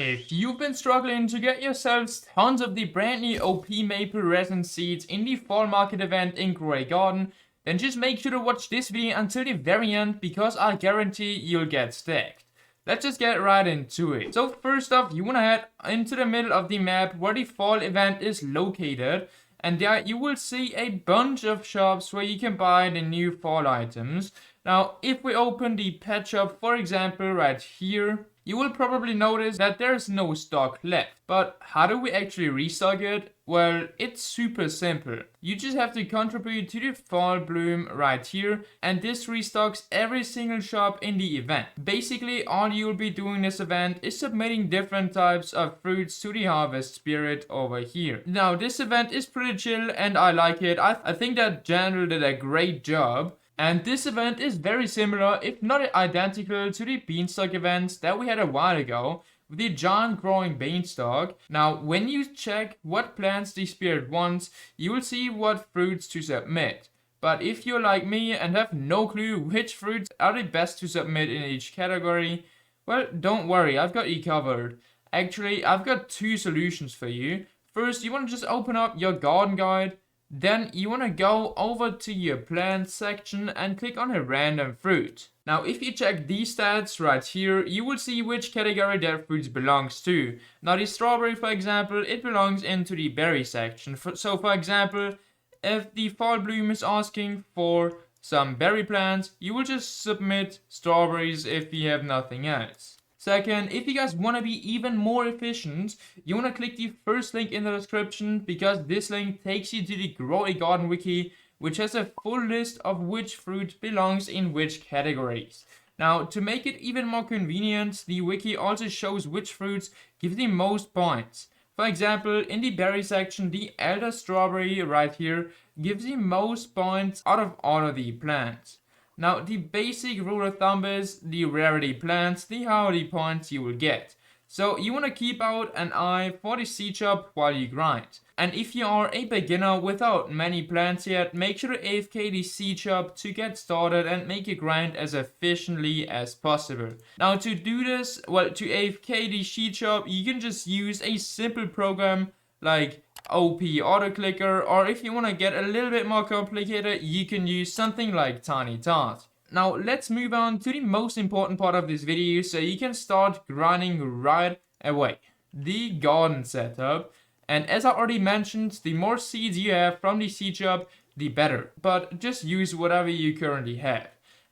If you've been struggling to get yourselves tons of the brand new OP maple resin seeds in the fall market event in Grey Garden, then just make sure to watch this video until the very end because I guarantee you'll get stacked. Let's just get right into it. So first off, you want to head into the middle of the map where the fall event is located, and there you will see a bunch of shops where you can buy the new fall items. Now if we open the pet shop, for example right here, you will probably notice that there's no stock left. But how do we actually restock it? Well, it's super simple. You just have to contribute to the fall bloom right here, and this restocks every single shop in the event. Basically, all you'll be doing this event is submitting different types of fruits to the harvest spirit over here. Now, this event is pretty chill and I like it. I think that General did a great job. And this event is very similar, if not identical, to the beanstalk events that we had a while ago with the giant growing beanstalk. Now, when you check what plants the spirit wants, you will see what fruits to submit. But if you're like me and have no clue which fruits are the best to submit in each category, well, don't worry, I've got you covered. Actually, I've got two solutions for you. First, you want to just open up your garden guide. Then you want to go over to your plant section and click on a random fruit. Now if you check these stats right here, you will see which category that fruit belongs to. Now the strawberry, for example, it belongs into the berry section. So for example, if the fall bloom is asking for some berry plants, you will just submit strawberries if you have nothing else. Second, if you guys want to be even more efficient, you want to click the first link in the description because this link takes you to the Grow a Garden wiki, which has a full list of which fruit belongs in which categories. Now, to make it even more convenient, the wiki also shows which fruits give the most points. For example, in the berry section, the elder strawberry right here gives the most points out of all of the plants. Now, the basic rule of thumb is the rarity plants, the higher the points you will get. So you want to keep out an eye for the seed shop while you grind. And if you are a beginner without many plants yet, make sure to AFK the seed shop to get started and make your grind as efficiently as possible. Now to do this, well, to AFK the seed shop, you can just use a simple program like OP auto clicker, or if you want to get a little bit more complicated, you can use something like Tiny Tart. Now let's move on to the most important part of this video so you can start grinding right away. The garden setup. And as I already mentioned, the more seeds you have from the seed shop, the better. But just use whatever you currently have.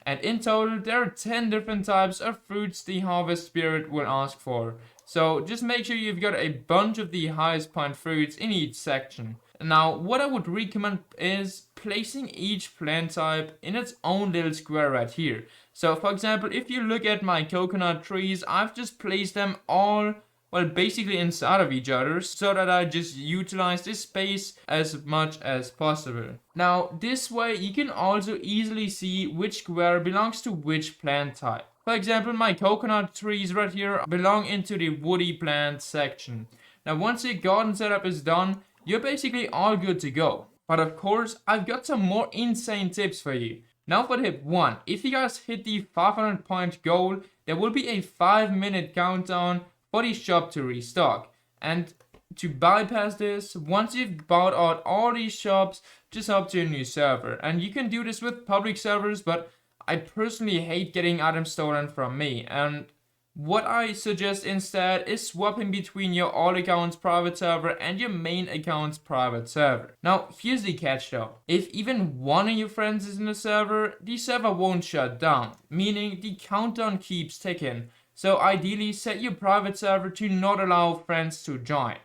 And in total, there are 10 different types of fruits the harvest spirit will ask for. So just make sure you've got a bunch of the highest point fruits in each section. Now what I would recommend is placing each plant type in its own little square right here. So for example, if you look at my coconut trees, I've just placed them all, well, basically inside of each other so that I just utilize this space as much as possible. Now this way you can also easily see which square belongs to which plant type. For example, my coconut trees right here belong into the woody plant section. Now once your garden setup is done, you're basically all good to go. But of course, I've got some more insane tips for you. Now for tip 1, if you guys hit the 500 point goal, there will be a 5-minute countdown for the shop to restock. And to bypass this, once you've bought out all these shops, just hop to a new server. And you can do this with public servers, but I personally hate getting items stolen from me, and what I suggest instead is swapping between your all accounts private server and your main account's private server. Now here's the catch though, if even one of your friends is in the server won't shut down, meaning the countdown keeps ticking. So ideally set your private server to not allow friends to join.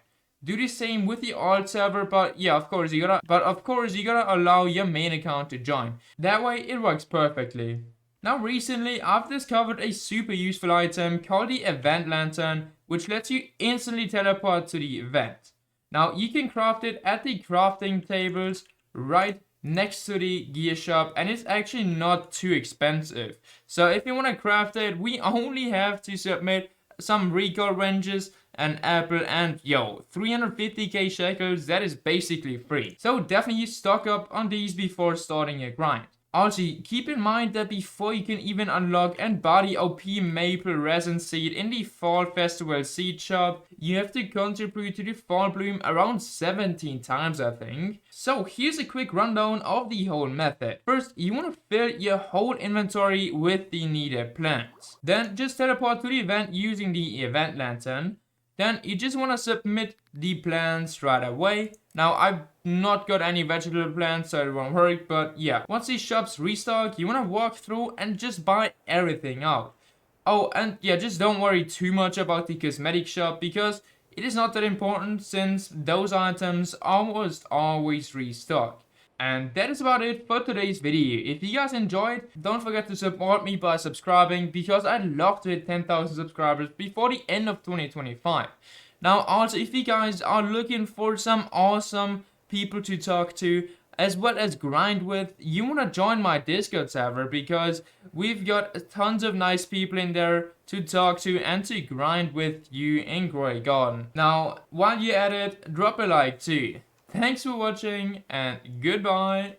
Do the same with the alt server, but yeah, of course you gotta allow your main account to join. That way it works perfectly. Now recently I've discovered a super useful item called the Event Lantern, which lets you instantly teleport to the event. Now you can craft it at the crafting tables right next to the gear shop, and it's actually not too expensive. So if you want to craft it, we only have to submit some recall wrenches, an apple, and 350k shekels. That is basically free. So definitely stock up on these before starting your grind. Also, keep in mind that before you can even unlock and buy the OP Maple Resin seed in the Fall Festival seed shop, you have to contribute to the Fall Bloom around 17 times, I think. So here's a quick rundown of the whole method. First, you want to fill your whole inventory with the needed plants. Then just teleport to the event using the event lantern. Then you just want to submit the plants right away. Now I've not got any vegetable plants, so it won't work, but yeah. Once these shops restock, you want to walk through and just buy everything out. Oh, and yeah, just don't worry too much about the cosmetic shop because it is not that important since those items almost always restock. And that is about it for today's video. If you guys enjoyed, don't forget to support me by subscribing because I'd love to hit 10,000 subscribers before the end of 2025. Now also, if you guys are looking for some awesome people to talk to as well as grind with, you want to join my Discord server because we've got tons of nice people in there to talk to and to grind with you in Grey Garden. Now, while you're at it, drop a like too. Thanks for watching and goodbye.